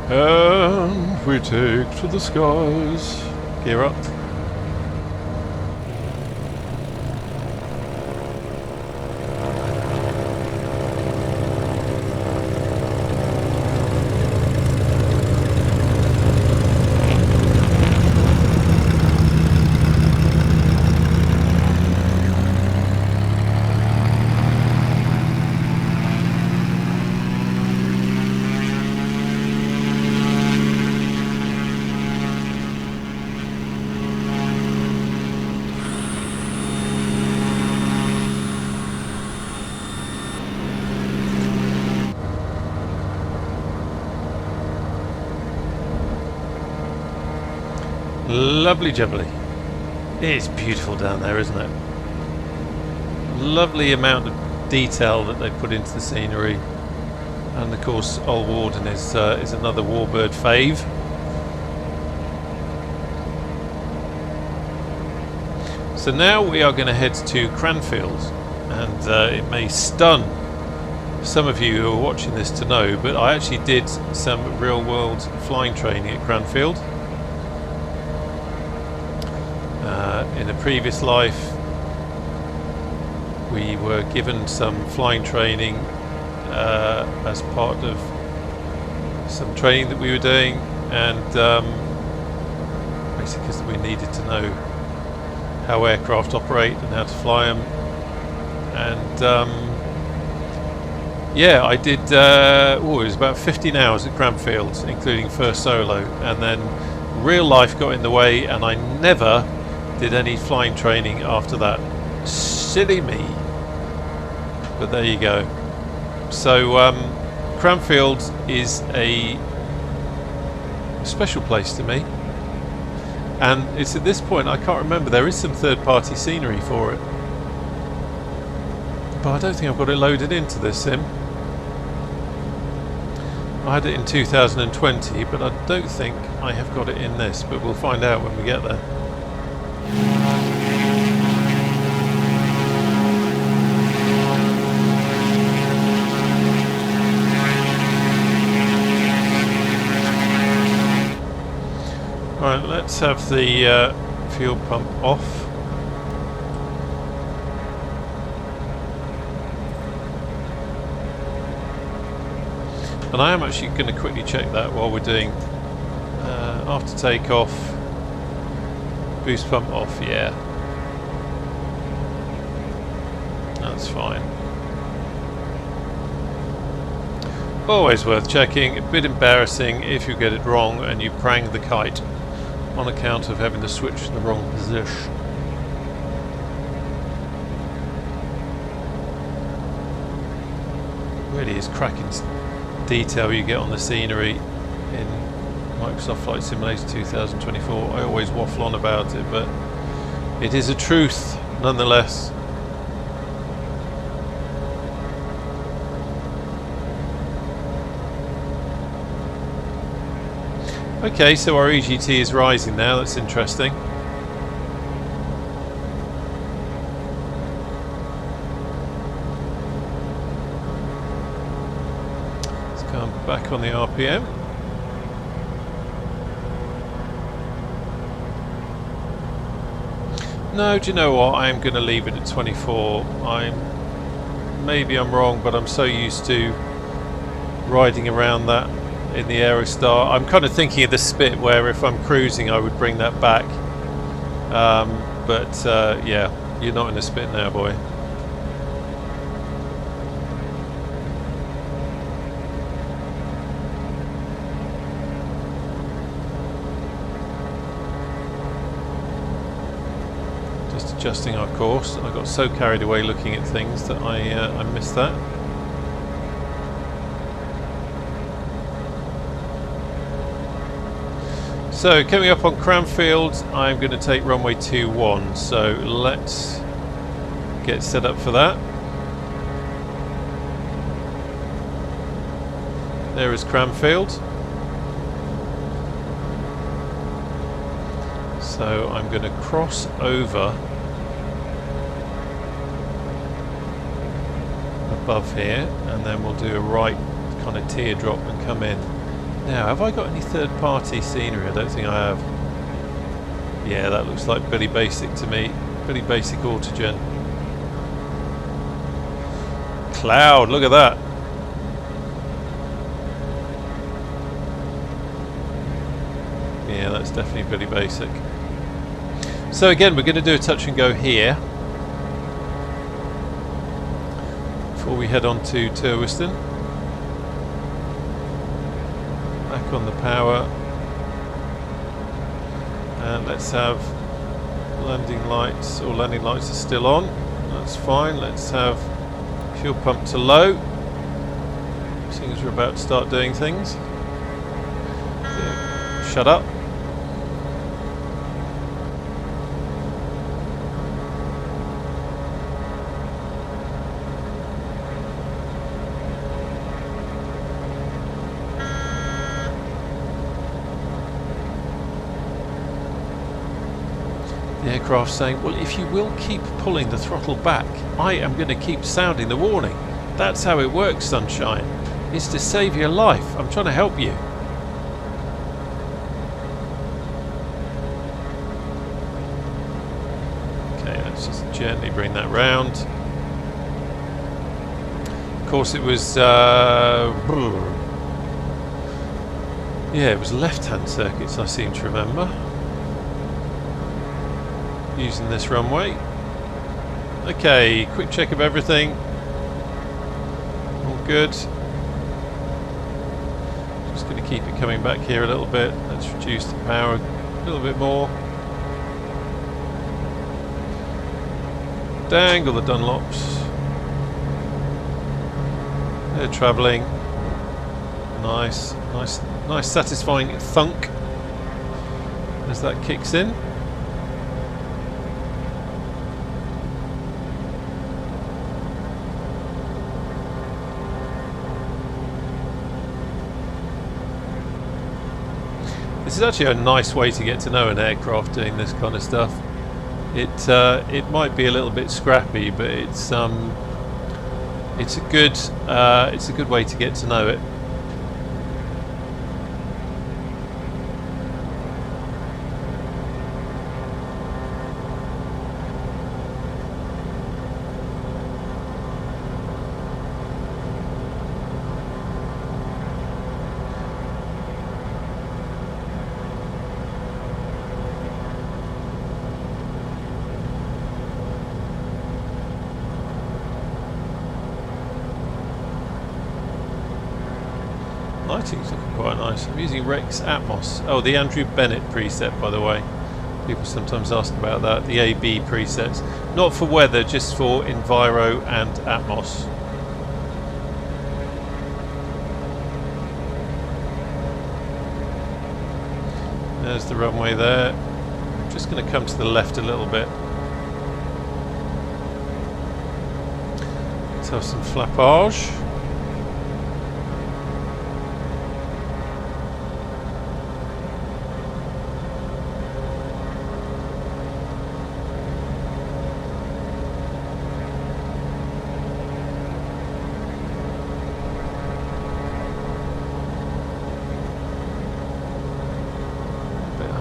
Speaker 1: And we take to the skies. Gear up. Lovely jubbly. It's beautiful down there, isn't it? Lovely amount of detail that they put into the scenery. And of course Old Warden is another Warbird fave. So now we are going to head to Cranfield, and it may stun some of you who are watching this to know, but I actually did some real world flying training at Cranfield. In a previous life we were given some flying training as part of some training that we were doing, and basically because we needed to know how aircraft operate and how to fly them. And yeah, I did it was about 15 hours at Cranfield, including first solo, and then real life got in the way and I never did any flying training after that. Silly me. But there you go. So Cranfield is a special place to me, and it's at this point I can't remember, there is some third-party scenery for it, but I don't think I've got it loaded into this sim. I had it in 2020, but I don't think I have got it in this, but we'll find out when we get there. Right, let's have the fuel pump off. And I am actually going to quickly check that while we're doing after takeoff. Boost pump off, yeah. That's fine. Always worth checking. A bit embarrassing if you get it wrong and you prang the kite on account of having to switch to the wrong position. Really is cracking detail you get on the scenery in Microsoft Flight Simulator 2024. I always waffle on about it, but it is a truth nonetheless. Okay, so our EGT is rising now, that's interesting. Let's come back on the RPM. No, do you know what? I am going to leave it at 24. Maybe I'm wrong, but I'm so used to riding around that in the Aerostar. I'm kind of thinking of the spit where if I'm cruising I would bring that back, but yeah, you're not in the spit now, boy. Just adjusting our course. I got so carried away looking at things that I missed that. So coming up on Cranfield, I'm going to take runway 21, so let's get set up for that. There is Cranfield. So I'm going to cross over above here, and then we'll do a right kind of teardrop and come in. Now, have I got any third-party scenery? I don't think I have. Yeah, that looks like Billy Basic to me. Billy Basic Autogen. Cloud, look at that. Yeah, that's definitely Billy Basic. So again, we're going to do a touch and go here before we head on to Turweston. Back on the power, and let's have landing lights, or landing lights are still on, that's fine. Let's have fuel pump to low, seeing as we're about to start doing things. Shut up. The aircraft saying, well, if you will keep pulling the throttle back, I am going to keep sounding the warning. That's how it works, sunshine. It's to save your life. I'm trying to help you. Okay, let's just gently bring that round. Of course, it was... yeah, it was left-hand circuits, I seem to remember. Using this runway. Okay, quick check of everything. All good. Just going to keep it coming back here a little bit. Let's reduce the power a little bit more. Dangle the Dunlops. They're travelling. Nice, nice, nice satisfying thunk as that kicks in. This is actually a nice way to get to know an aircraft doing this kind of stuff. It might be a little bit scrappy, but it's a good way to get to know it. Lighting's looking quite nice. I'm using Rex Atmos. Oh, the Andrew Bennett preset, by the way. People sometimes ask about that. The AB presets. Not for weather, just for Enviro and Atmos. There's the runway there. I'm just going to come to the left a little bit. Let's have some flappage.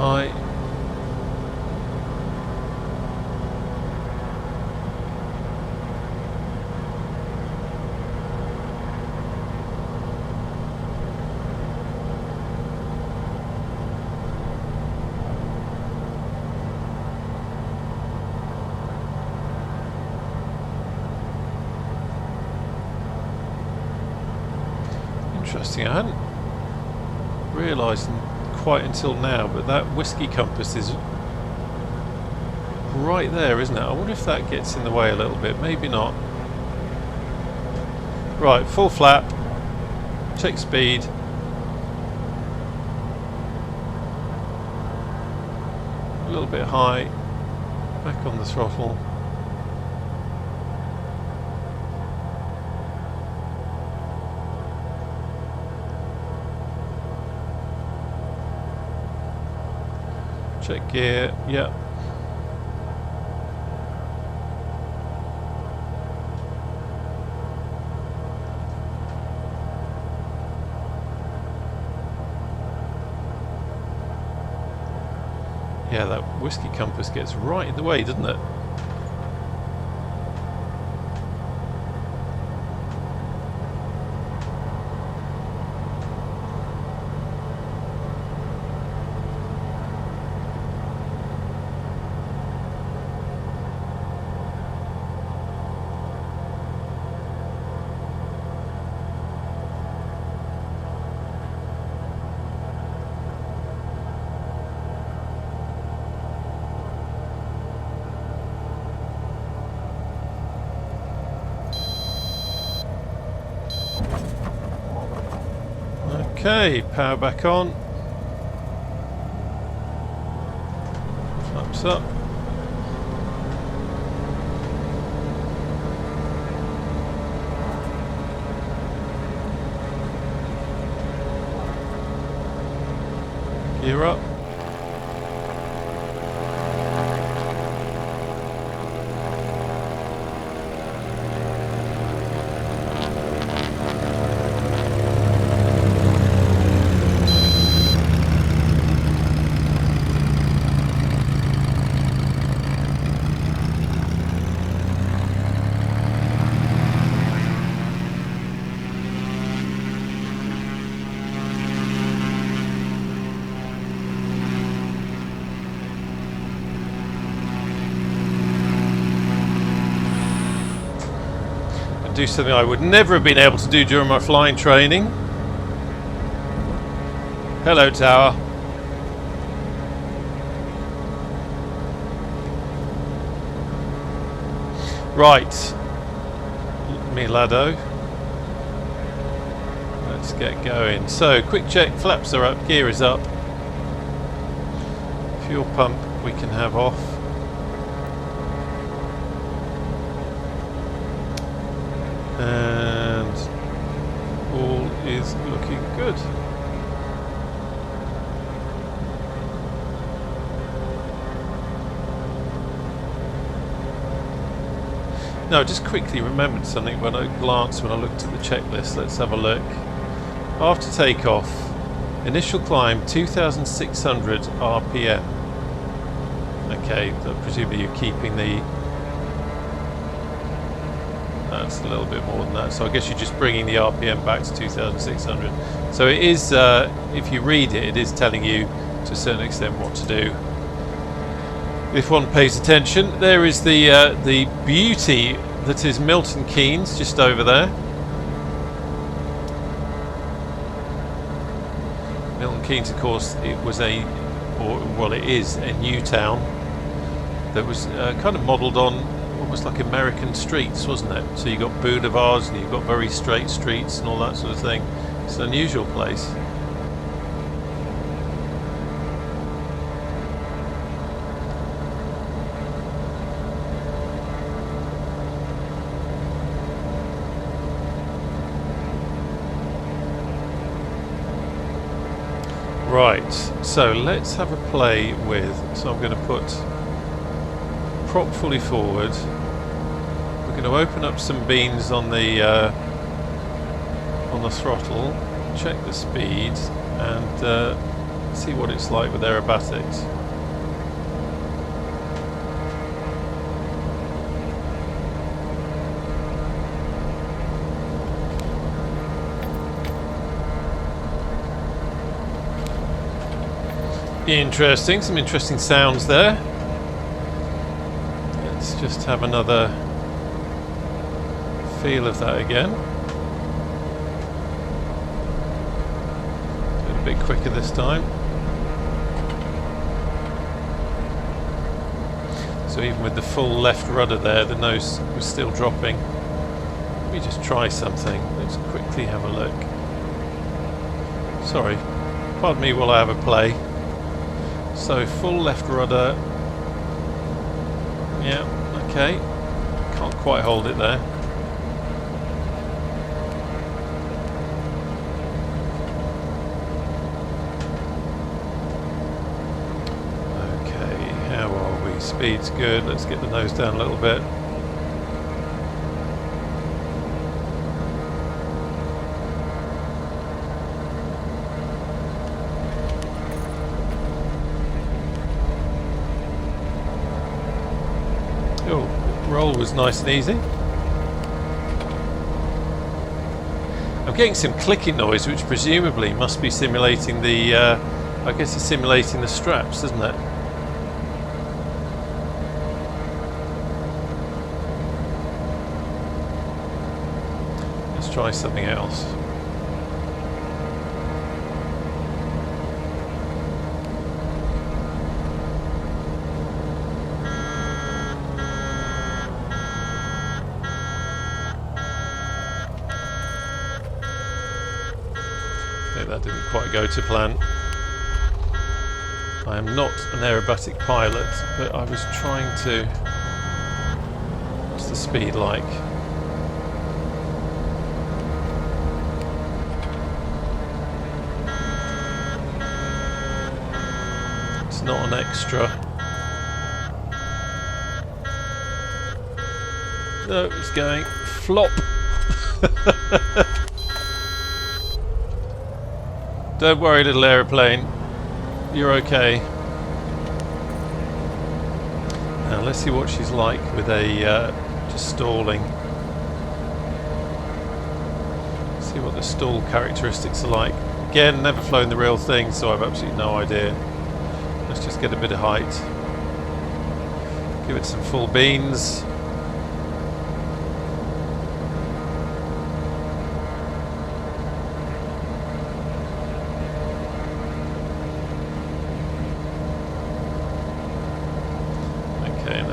Speaker 1: High. Interesting, I hadn't realised quite until now, but that whiskey compass is right there, isn't it? I wonder if that gets in the way a little bit. Maybe not. Right, full flap. Check speed. A little bit high. Back on the throttle. Check gear, yeah. Yeah, that whiskey compass gets right in the way, doesn't it? Okay, power back on. Flaps up. Gear up. do something I would never have been able to do during my flying training. Hello, tower. Right, Milado. Let's get going. So, quick check, flaps are up, gear is up. Fuel pump we can have off. And all is looking good. No, I just quickly remembered something when I glanced when I looked at the checklist. Let's have a look. After takeoff, initial climb 2,600 RPM. Okay, presumably you're keeping the... That's a little bit more than that. So I guess you're just bringing the RPM back to 2,600. So it is, if you read it, it is telling you to a certain extent what to do. If one pays attention, there is the beauty that is Milton Keynes just over there. Milton Keynes, of course, it was it is a new town that was kind of modelled on almost like American streets, wasn't it? So you got boulevards and you've got very straight streets and all that sort of thing. It's an unusual place. Right, so let's have a play with, so I'm going to put prop fully forward. We're going to open up some beans on the throttle, check the speed and see what it's like with aerobatics. Interesting, some interesting sounds there. Let's just have another feel of that again. Do it a bit quicker this time. So even with the full left rudder there, the nose was still dropping. Let me just try something. Let's quickly have a look. Sorry, pardon me while I have a play. So full left rudder, yeah, okay, can't quite hold it there. Okay, how are we? Speed's good, let's get the nose down a little bit. Roll was nice and easy. I'm getting some clicking noise, which presumably must be simulating the, I guess it's simulating the straps, isn't it? Let's try something else. That didn't quite go to plan. I am not an aerobatic pilot, but I was trying to... What's the speed like? It's not an extra. No, it's going flop. Don't worry, little aeroplane. You're okay. Now let's see what she's like with a just stalling. See what the stall characteristics are like. Again, never flown the real thing, so I've absolutely no idea. Let's just get a bit of height. Give it some full beans.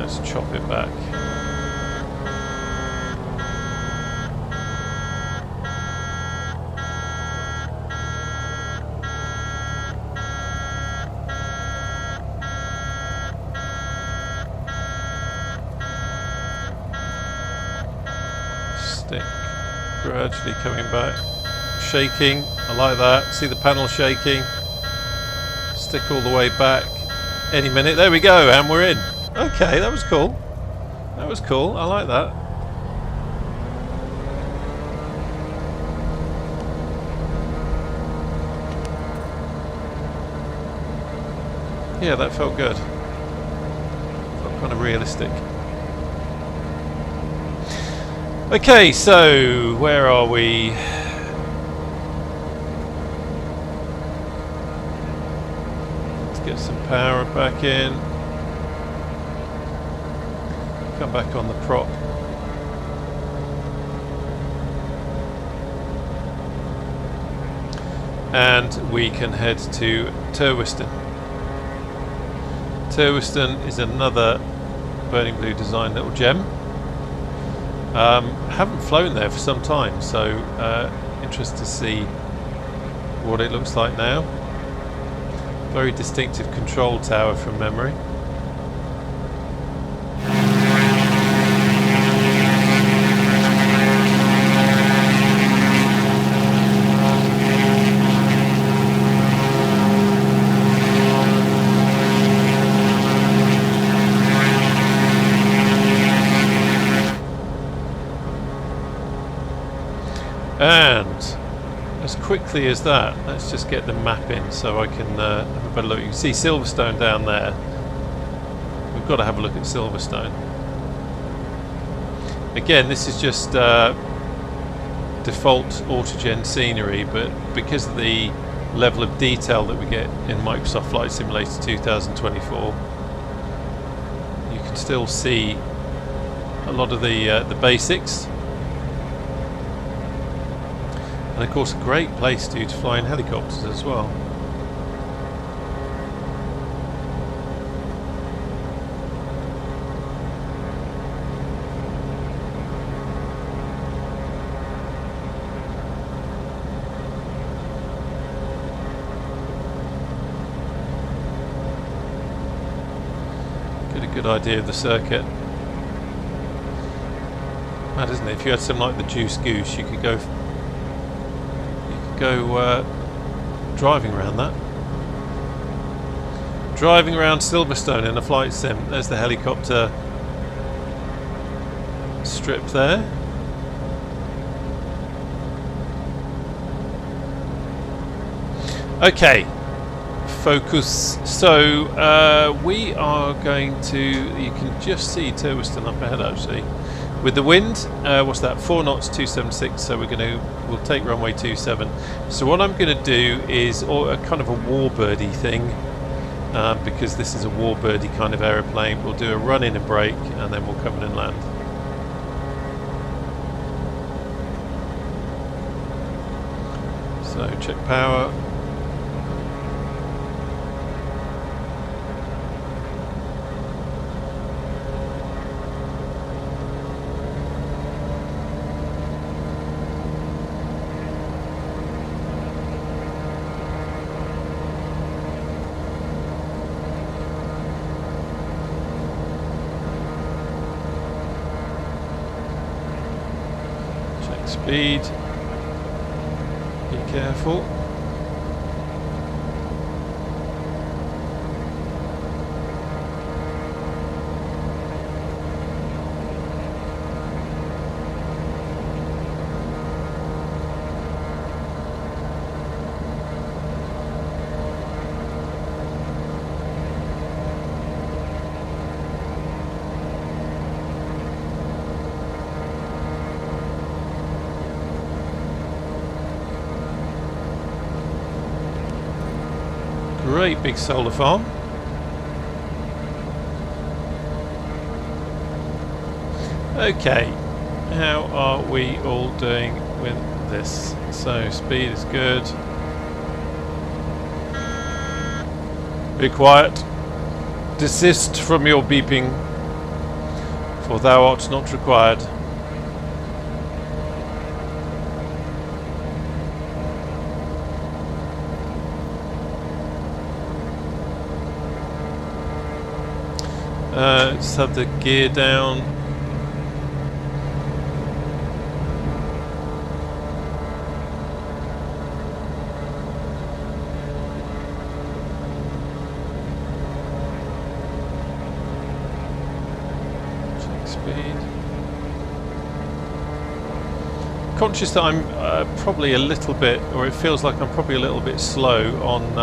Speaker 1: Let's chop it back. Stick gradually coming back. Shaking, I like that. See the panel shaking. Stick all the way back. Any minute. There we go, and we're in. Okay, that was cool. That was cool. I like that. Yeah, that felt good. Felt kind of realistic. Okay, so where are we? Let's get some power back in. Come back on the prop. And we can head to Turweston. Turweston is another Burning Blue design little gem. Haven't flown there for some time, so interested to see what it looks like now. Very distinctive control tower from memory. And as quickly as that, let's just get the map in so I can have a better look. You can see Silverstone down there. We've got to have a look at Silverstone. Again, this is just default autogen scenery, but because of the level of detail that we get in Microsoft Flight Simulator 2024, you can still see a lot of the basics. And of course a great place to fly in helicopters as well. Get a good idea of the circuit. Mad, isn't it? If you had something like the Juice Goose, you could go driving around that. Driving around Silverstone in a flight sim. There's the helicopter strip there. Okay, focus. So we are going to, you can just see Turweston up ahead actually. With the wind, what's that? 4 knots, 276. So we'll take runway 27. So what I'm going to do is a kind of a warbirdie thing, because this is a warbirdie kind of aeroplane. We'll do a run in and brake, and then we'll come in and land. So check power. Speed. Be careful. Great big solar farm. Okay, how are we all doing with this? So speed is good. Be quiet. Desist from your beeping. For thou art not required. Let's have the gear down. Check speed. Conscious that I'm probably a little bit, or it feels like I'm probably a little bit slow on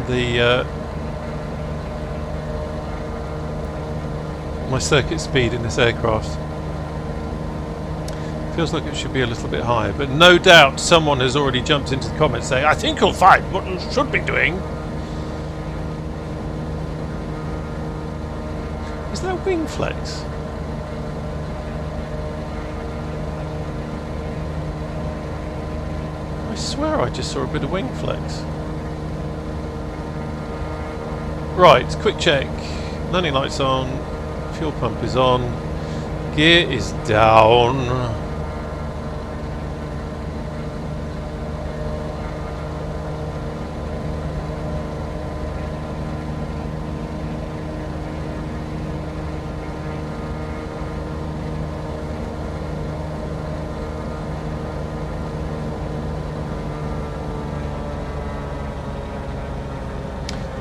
Speaker 1: the my circuit speed in this aircraft. Feels like it should be a little bit higher, but no doubt someone has already jumped into the comments saying, I think you'll find what you should be doing. Is that wing flex? I swear I just saw a bit of wing flex. Right, quick check. Landing lights on. Fuel pump is on. Gear is down.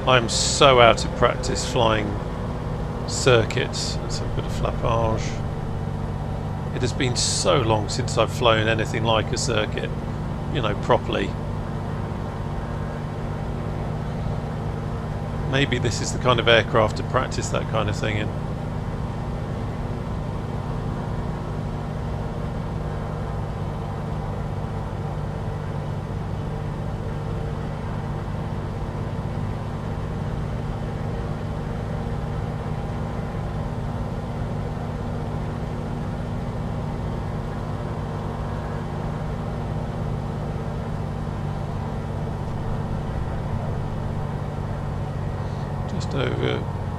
Speaker 1: I'm so out of practice flying circuits. Let's have a bit of flappage. It has been so long since I've flown anything like a circuit, you know, properly. Maybe this is the kind of aircraft to practice that kind of thing in.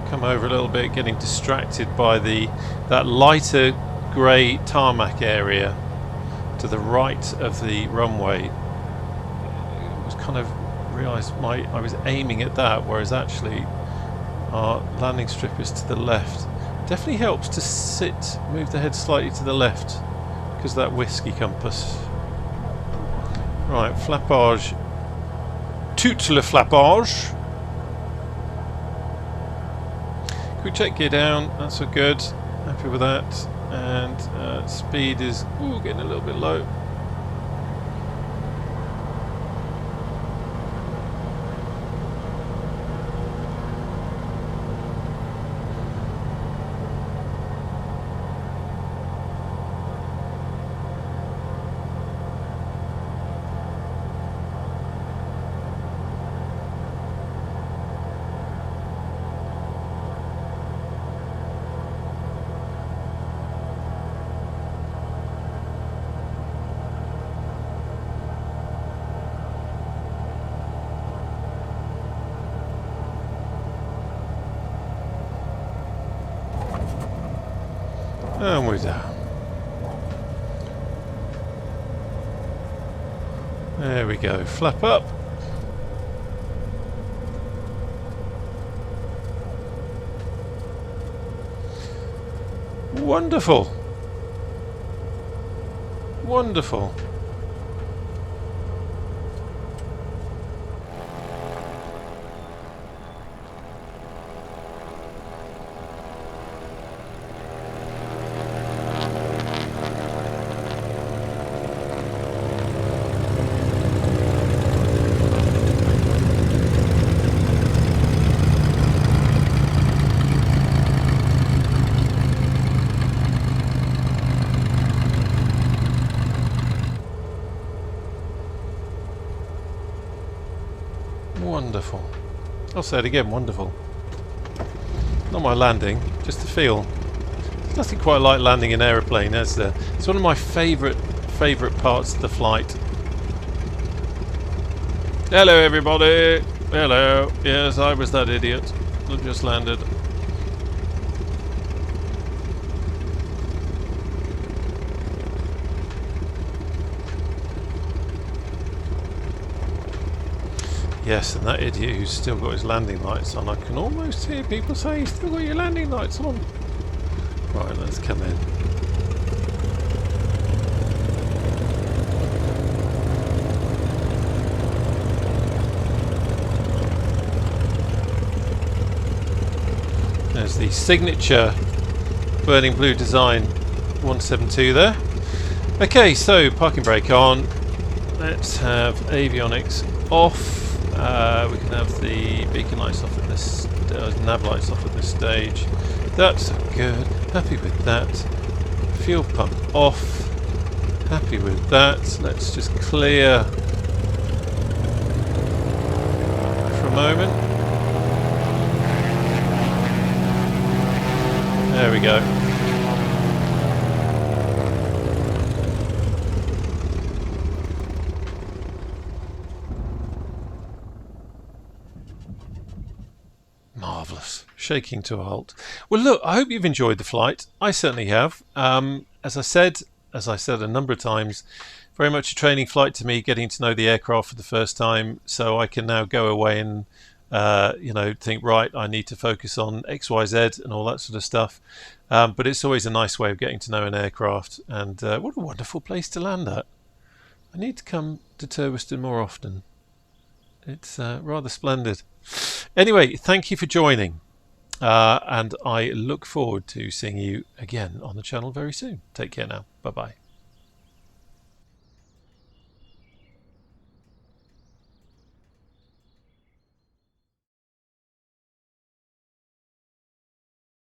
Speaker 1: Come over a little bit, getting distracted by that lighter grey tarmac area to the right of the runway. I was kind of realised I was aiming at that, whereas actually our landing strip is to the left. Definitely helps to move the head slightly to the left because of that whiskey compass. Right, flappage. Tout le flappage. Quick check, gear down, that's all good, happy with that, and speed is getting a little bit low. And we're down. There we go. Flap up. Wonderful. Wonderful. Wonderful. I'll say it again, wonderful. Not my landing, just the feel. There's nothing quite like landing an aeroplane, is there? It's one of my favourite parts of the flight. Hello everybody! Hello! Yes, I was that idiot that just landed. Yes, and that idiot who's still got his landing lights on. I can almost hear people say, "You've still got your landing lights on." Right, let's come in. There's the signature burning blue design 172 there. Okay, so parking brake on. Let's have avionics off. We can have the beacon lights off at this, nav lights off at this stage. That's good. Happy with that. Fuel pump off. Happy with that. Let's just clear for a moment. There we go. Marvellous. Shaking to a halt. Well, look, I hope you've enjoyed the flight. I certainly have. As I said a number of times, very much a training flight to me, getting to know the aircraft for the first time, so I can now go away and think, right, I need to focus on X, Y, Z and all that sort of stuff. But it's always a nice way of getting to know an aircraft, and what a wonderful place to land at. I need to come to Turweston more often. It's rather splendid. Anyway, thank you for joining, and I look forward to seeing you again on the channel very soon. Take care now. Bye-bye.